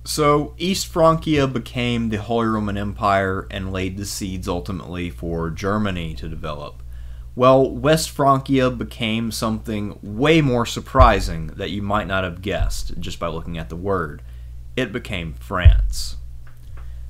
So, East Francia became the Holy Roman Empire and laid the seeds ultimately for Germany to develop. Well, West Francia became something way more surprising that you might not have guessed just by looking at the word. It became France.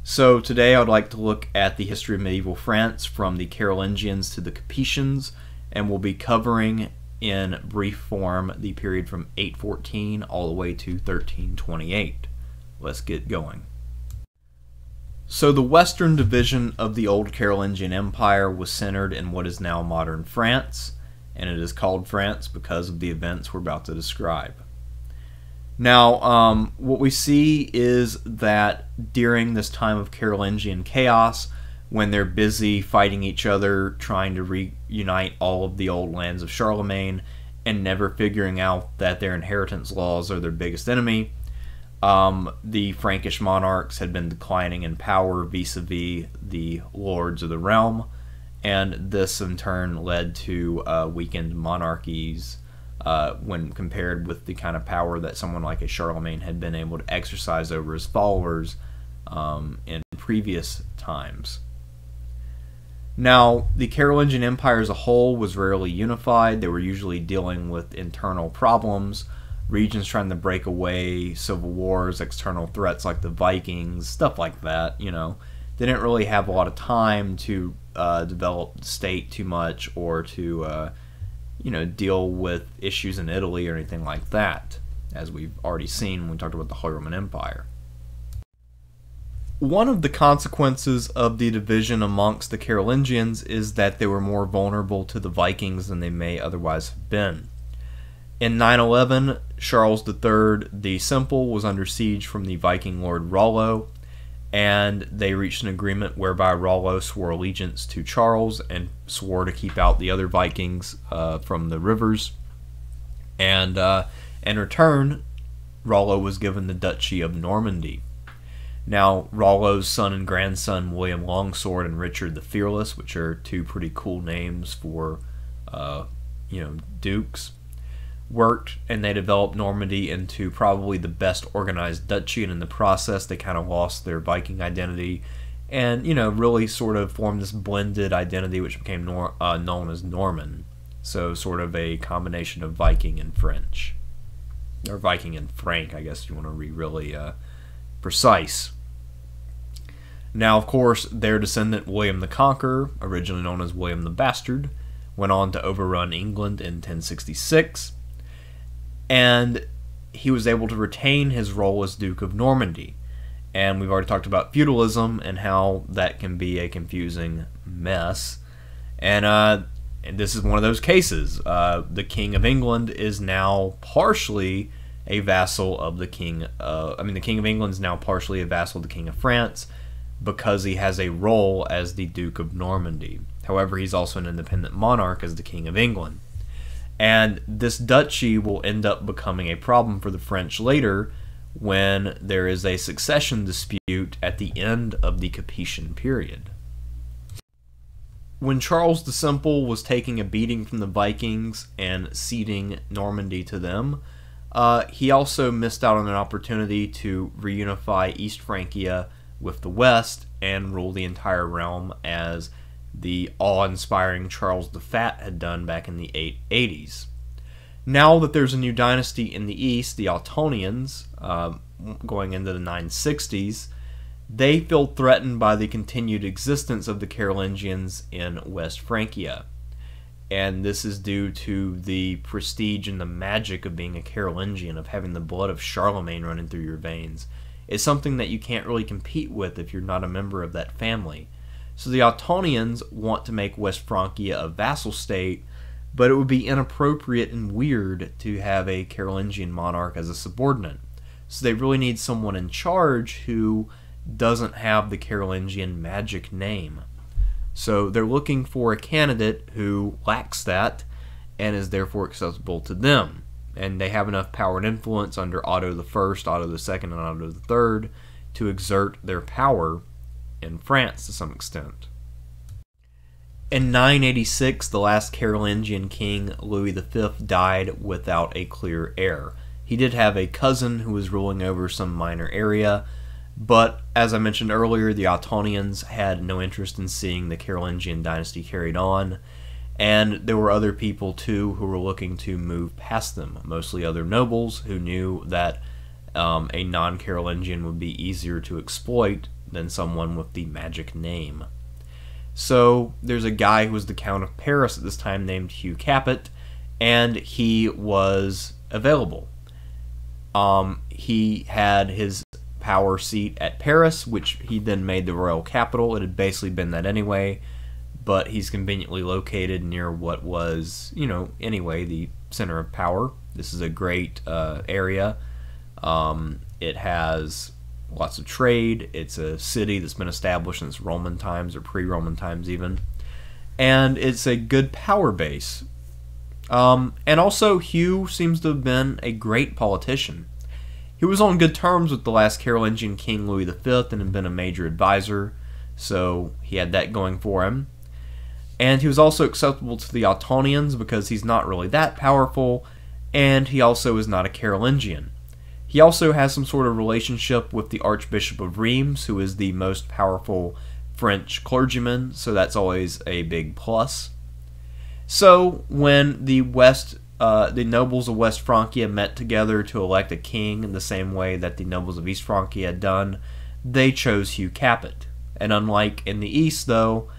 So today I would like to look at the history of medieval France from the Carolingians to the Capetians, and we'll be covering in brief form the period from 814 all the way to 1328. Let's get going. So the western division of the old Carolingian Empire was centered in what is now modern France, and it is called France because of the events we're about to describe. Now, what we see is that during this time of Carolingian chaos, when they're busy fighting each other, trying to reunite all of the old lands of Charlemagne, and never figuring out that their inheritance laws are their biggest enemy, the Frankish monarchs had been declining in power vis-a-vis the lords of the realm, and this in turn led to weakened monarchies when compared with the kind of power that someone like a Charlemagne had been able to exercise over his followers in previous times. Now, the Carolingian Empire as a whole was rarely unified. They were usually dealing with internal problems, regions trying to break away, civil wars, external threats like the Vikings, stuff like that, you know. They didn't really have a lot of time to develop the state too much or to, deal with issues in Italy or anything like that, as we've already seen when we talked about the Holy Roman Empire. One of the consequences of the division amongst the Carolingians is that they were more vulnerable to the Vikings than they may otherwise have been. In 911, Charles III the Simple was under siege from the Viking lord Rollo, and they reached an agreement whereby Rollo swore allegiance to Charles and swore to keep out the other Vikings from the rivers. And in return, Rollo was given the Duchy of Normandy. Now, Rollo's son and grandson, William Longsword and Richard the Fearless, which are two pretty cool names for, dukes, worked, and they developed Normandy into probably the best organized duchy, and in the process they kind of lost their Viking identity and, really sort of formed this blended identity which became known as Norman. So sort of a combination of Viking and French. Or Viking and Frank, I guess you want to be really precise. Now, of course, their descendant William the Conqueror, originally known as William the Bastard, went on to overrun England in 1066, and he was able to retain his role as Duke of Normandy. And we've already talked about feudalism and how that can be a confusing mess. And this is one of those cases. The King of England is now partially a vassal of the King. The King of England is now partially a vassal of the King of France because he has a role as the Duke of Normandy. However, he's also an independent monarch as the King of England. And this duchy will end up becoming a problem for the French later when there is a succession dispute at the end of the Capetian period. When Charles the Simple was taking a beating from the Vikings and ceding Normandy to them, he also missed out on an opportunity to reunify East Francia with the West and rule the entire realm as the awe-inspiring Charles the Fat had done back in the 880s. Now that there's a new dynasty in the east, the Ottonians, going into the 960s, they feel threatened by the continued existence of the Carolingians in West Francia. And this is due to the prestige and the magic of being a Carolingian, of having the blood of Charlemagne running through your veins. It's something that you can't really compete with if you're not a member of that family. So the Ottonians want to make West Francia a vassal state, but it would be inappropriate and weird to have a Carolingian monarch as a subordinate. So they really need someone in charge who doesn't have the Carolingian magic name. So they're looking for a candidate who lacks that and is therefore accessible to them. And they have enough power and influence under Otto the First, Otto the Second, and Otto the Third to exert their power in France to some extent. In 986, the last Carolingian king, Louis V, died without a clear heir. He did have a cousin who was ruling over some minor area, but as I mentioned earlier, the Ottonians had no interest in seeing the Carolingian dynasty carried on, and there were other people too who were looking to move past them, mostly other nobles who knew that a non-Carolingian would be easier to exploit than someone with the magic name. So there's a guy who was the Count of Paris at this time named Hugh Capet, and he was available. He had his power seat at Paris, which he then made the royal capital. It had basically been that anyway, but he's conveniently located near what was, anyway, the center of power. This is a great area. It has lots of trade. It's a city that's been established since Roman times, or pre-Roman times even. And it's a good power base. And also, Hugh seems to have been a great politician. He was on good terms with the last Carolingian king, Louis V, and had been a major advisor, so he had that going for him. And he was also acceptable to the Ottonians because he's not really that powerful, and he also is not a Carolingian. He also has some sort of relationship with the Archbishop of Reims, who is the most powerful French clergyman, so that's always a big plus. So when the nobles of West Francia met together to elect a king in the same way that the nobles of East Francia had done, they chose Hugh Capet. And unlike in the East, though,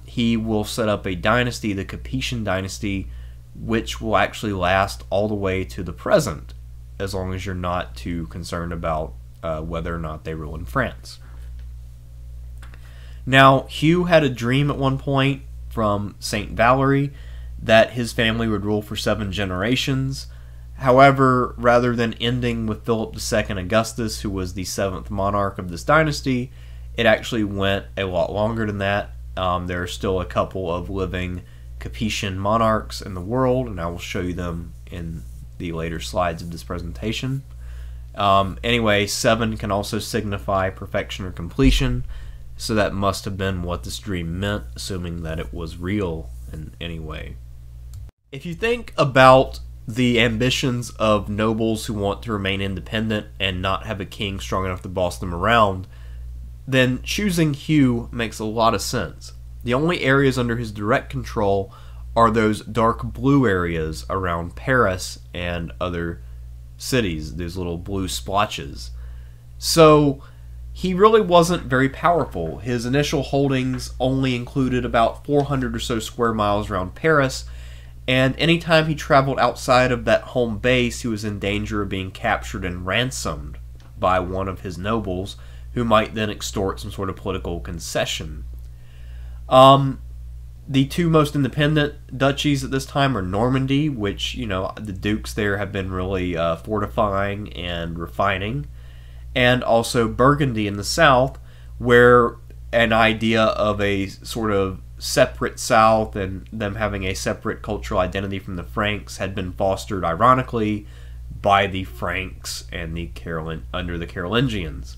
he will set up a dynasty, the Capetian dynasty, which will actually last all the way to the present, as long as you're not too concerned about whether or not they rule in France. Now, Hugh had a dream at one point from Saint Valery that his family would rule for 7 generations. However, rather than ending with Philip II Augustus, who was the 7th monarch of this dynasty, it actually went a lot longer than that. There are still a couple of living Capetian monarchs in the world, and I will show you them in the later slides of this presentation. Anyway, 7 can also signify perfection or completion, so that must have been what this dream meant, assuming that it was real in any way. If you think about the ambitions of nobles who want to remain independent and not have a king strong enough to boss them around, then choosing Hugh makes a lot of sense. The only areas under his direct control are those dark blue areas around Paris and other cities, those little blue splotches. So he really wasn't very powerful. His initial holdings only included about 400 or so square miles around Paris, and anytime he traveled outside of that home base, he was in danger of being captured and ransomed by one of his nobles, who might then extort some sort of political concession. The 2 most independent duchies at this time are Normandy, which, the dukes there have been really fortifying and refining, and also Burgundy in the south, where an idea of a sort of separate south and them having a separate cultural identity from the Franks had been fostered, ironically, by the Franks and under the Carolingians.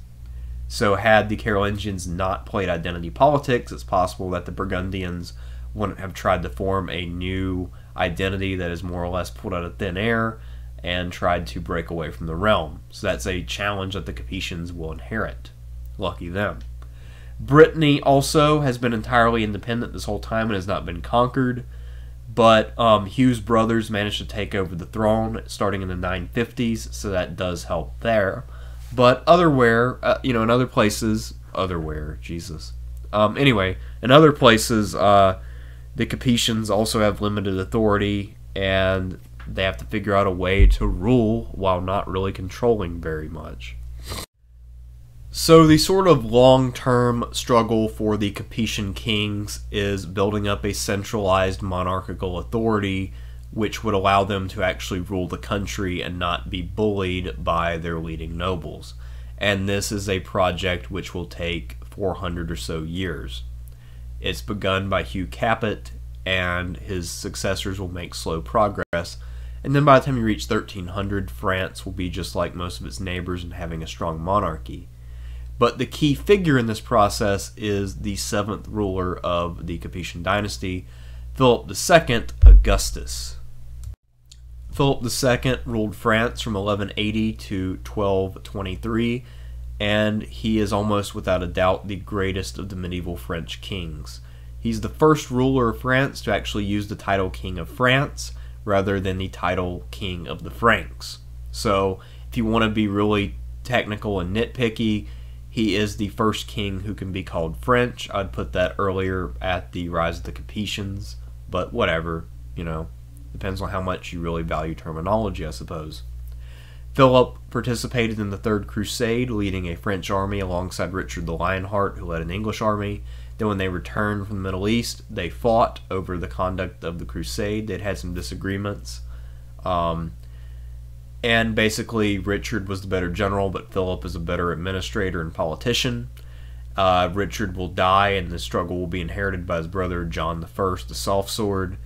So had the Carolingians not played identity politics, it's possible that the Burgundians wouldn't have tried to form a new identity that is more or less pulled out of thin air and tried to break away from the realm. So that's a challenge that the Capetians will inherit. Lucky them. Brittany also has been entirely independent this whole time and has not been conquered, but Hugh's brothers managed to take over the throne starting in the 950s, so that does help there. But in other places, anyway, in other places, the Capetians also have limited authority, and they have to figure out a way to rule while not really controlling very much. So the sort of long-term struggle for the Capetian kings is building up a centralized monarchical authority which would allow them to actually rule the country and not be bullied by their leading nobles. And this is a project which will take 400 or so years. It's begun by Hugh Capet, and his successors will make slow progress, and then by the time you reach 1300, France will be just like most of its neighbors and having a strong monarchy. But the key figure in this process is the 7th ruler of the Capetian dynasty, Philip II Augustus. Philip II ruled France from 1180 to 1223, and he is almost without a doubt the greatest of the medieval French kings. He's the first ruler of France to actually use the title King of France rather than the title King of the Franks. So, if you want to be really technical and nitpicky, he is the first king who can be called French. I'd put that earlier at the rise of the Capetians, but whatever, depends on how much you really value terminology, I suppose. Philip participated in the Third Crusade, leading a French army alongside Richard the Lionheart, who led an English army. Then when they returned from the Middle East, they fought over the conduct of the crusade. They'd had some disagreements. And basically, Richard was the better general, but Philip is a better administrator and politician. Richard will die, and the struggle will be inherited by his brother John I, the Soft Sword.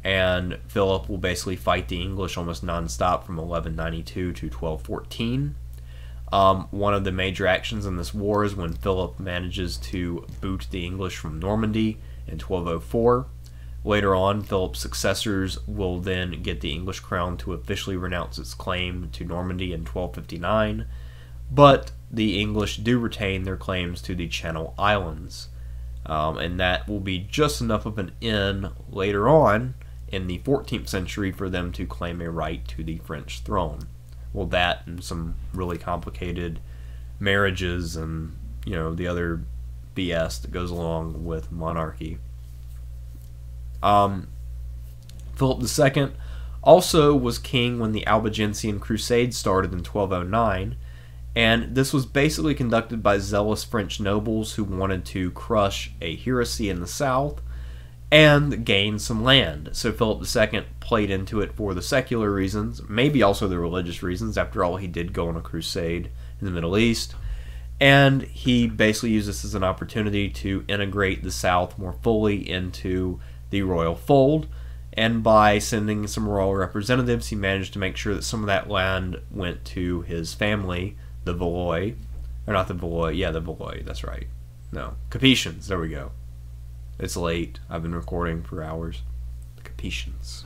And Philip will basically fight the English almost non-stop from 1192 to 1214. One of the major actions in this war is when Philip manages to boot the English from Normandy in 1204. Later on, Philip's successors will then get the English crown to officially renounce its claim to Normandy in 1259, but the English do retain their claims to the Channel Islands, and that will be just enough of an in later on in the 14th century for them to claim a right to the French throne. Well, that and some really complicated marriages and, the other BS that goes along with monarchy. Philip II also was king when the Albigensian Crusade started in 1209, and this was basically conducted by zealous French nobles who wanted to crush a heresy in the south and gain some land. So Philip II played into it for the secular reasons, maybe also the religious reasons. After all, he did go on a crusade in the Middle East, and he basically used this as an opportunity to integrate the south more fully into the royal fold, and by sending some royal representatives, he managed to make sure that some of that land went to his family, the Valois, or not the Valois, yeah, the Valois, that's right. No, Capetians, there we go. It's late, I've been recording for hours. The Capetians.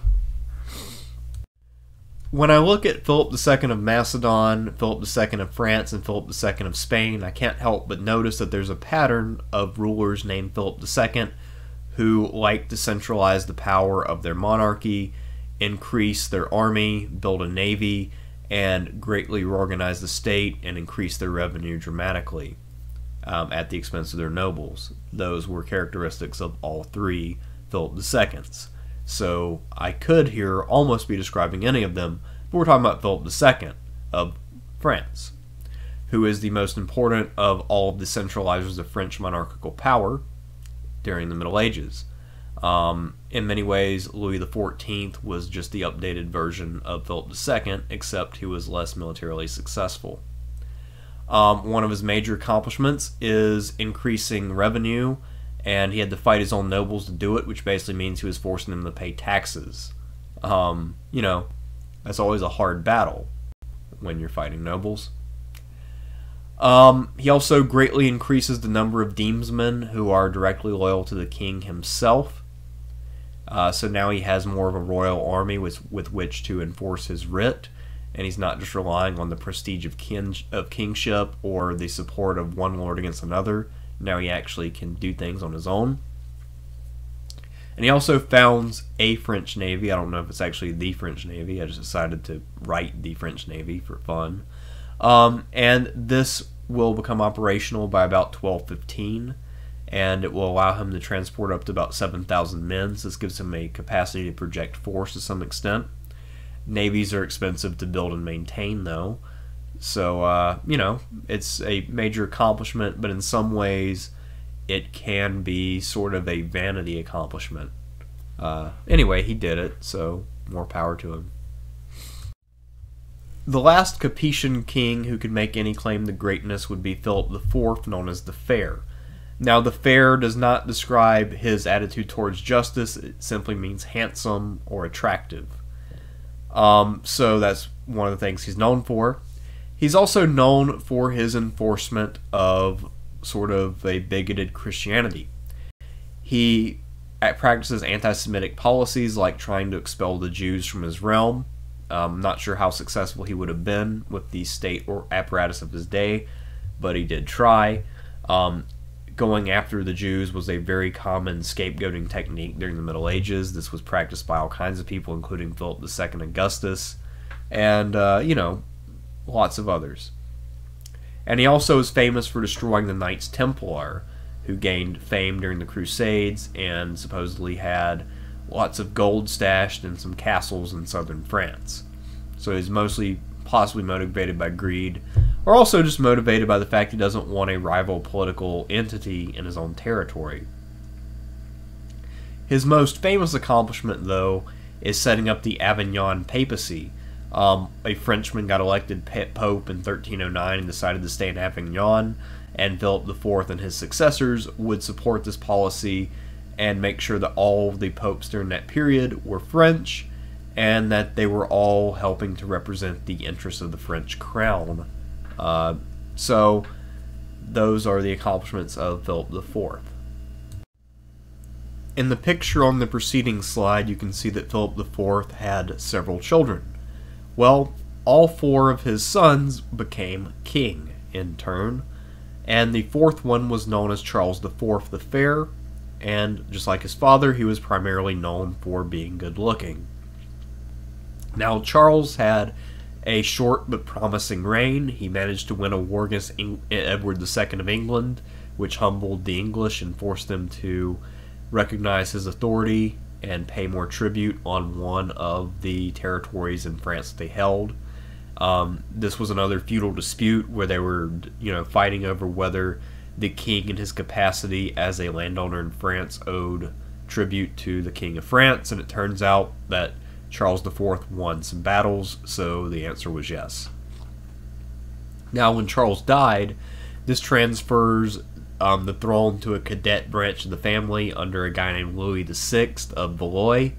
When I look at Philip II of Macedon, Philip II of France, and Philip II of Spain, I can't help but notice that there's a pattern of rulers named Philip II who like to centralize the power of their monarchy, increase their army, build a navy, and greatly reorganize the state and increase their revenue dramatically at the expense of their nobles. Those were characteristics of all three Philip IIs. So I could here almost be describing any of them, but we're talking about Philip II of France, who is the most important of all of the centralizers of French monarchical power during the Middle Ages. In many ways, Louis XIV was just the updated version of Philip II, except he was less militarily successful. One of his major accomplishments is increasing revenue, and he had to fight his own nobles to do it, which basically means he was forcing them to pay taxes. That's always a hard battle when you're fighting nobles. He also greatly increases the number of demesmen who are directly loyal to the king himself. So now he has more of a royal army with which to enforce his writ, and he's not just relying on the prestige of kingship or the support of one lord against another. Now he actually can do things on his own. And he also founds a French Navy. I don't know if it's actually the French Navy. I just decided to write the French Navy for fun. And this will become operational by about 1215, and it will allow him to transport up to about 7,000 men. So this gives him a capacity to project force to some extent. Navies are expensive to build and maintain, though. So, it's a major accomplishment, but in some ways it can be sort of a vanity accomplishment. Anyway, he did it, so more power to him. The last Capetian king who could make any claim to greatness would be Philip IV, known as the Fair. Now, the Fair does not describe his attitude towards justice. It simply means handsome or attractive. So that's one of the things he's known for. He's also known for his enforcement of sort of a bigoted Christianity. He practices anti-Semitic policies like trying to expel the Jews from his realm, Not sure how successful he would have been with the state or apparatus of his day, but he did try. Going after the Jews was a very common scapegoating technique during the Middle Ages. This was practiced by all kinds of people, including Philip II Augustus, and, lots of others. And he also is famous for destroying the Knights Templar, who gained fame during the Crusades and supposedly had lots of gold stashed in some castles in southern France. So he's mostly possibly motivated by greed, or also just motivated by the fact he doesn't want a rival political entity in his own territory. His most famous accomplishment, though, is setting up the Avignon papacy. A Frenchman got elected pope in 1309 and decided to stay in Avignon, and Philip IV and his successors would support this policy and make sure that all the popes during that period were French, and that they were all helping to represent the interests of the French crown. So those are the accomplishments of Philip IV. In the picture on the preceding slide, you can see that Philip IV had several children. Well, all four of his sons became king in turn, and the fourth one was known as Charles IV the Fair, and just like his father, he was primarily known for being good looking. Now, Charles had a short but promising reign. He managed to win a war against Edward II of England, which humbled the English and forced them to recognize his authority and pay more tribute on one of the territories in France that they held. This was another feudal dispute where they were, fighting over whether the king in his capacity as a landowner in France owed tribute to the King of France, and it turns out that Charles IV won some battles, so the answer was yes. Now, when Charles died, this transfers the throne to a cadet branch of the family under a guy named Louis VI of Valois,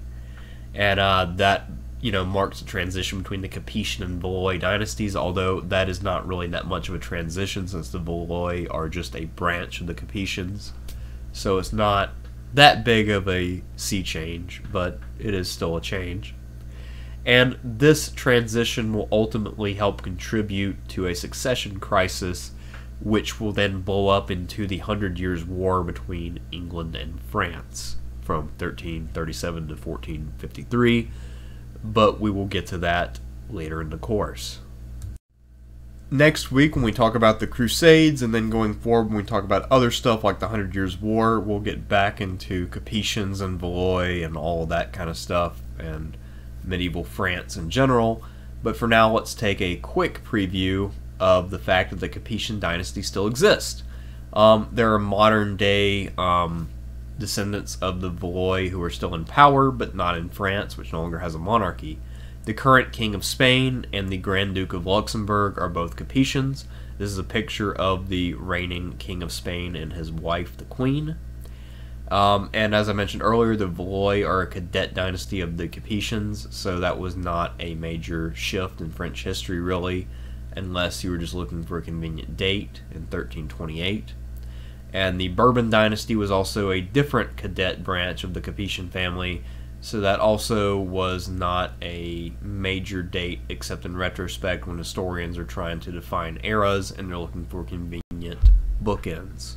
and that marks a transition between the Capetian and Valois dynasties, although that is not really that much of a transition since the Valois are just a branch of the Capetians, so it's not that big of a sea change, but it is still a change. And this transition will ultimately help contribute to a succession crisis, which will then blow up into the 100 Years' War between England and France from 1337 to 1453, but we will get to that later in the course. Next week, when we talk about the Crusades, and then going forward when we talk about other stuff like the 100 Years' War, we'll get back into Capetians and Valois and all of that kind of stuff, and medieval France in general. But for now, let's take a quick preview of the fact that the Capetian dynasty still exists. There are modern day descendants of the Valois who are still in power, but not in France, which no longer has a monarchy. The current King of Spain and the Grand Duke of Luxembourg are both Capetians. This is a picture of the reigning King of Spain and his wife, the Queen. And as I mentioned earlier, the Valois are a cadet dynasty of the Capetians, so that was not a major shift in French history, really, unless you were just looking for a convenient date in 1328. And the Bourbon dynasty was also a different cadet branch of the Capetian family, so that also was not a major date, except in retrospect when historians are trying to define eras and they're looking for convenient bookends.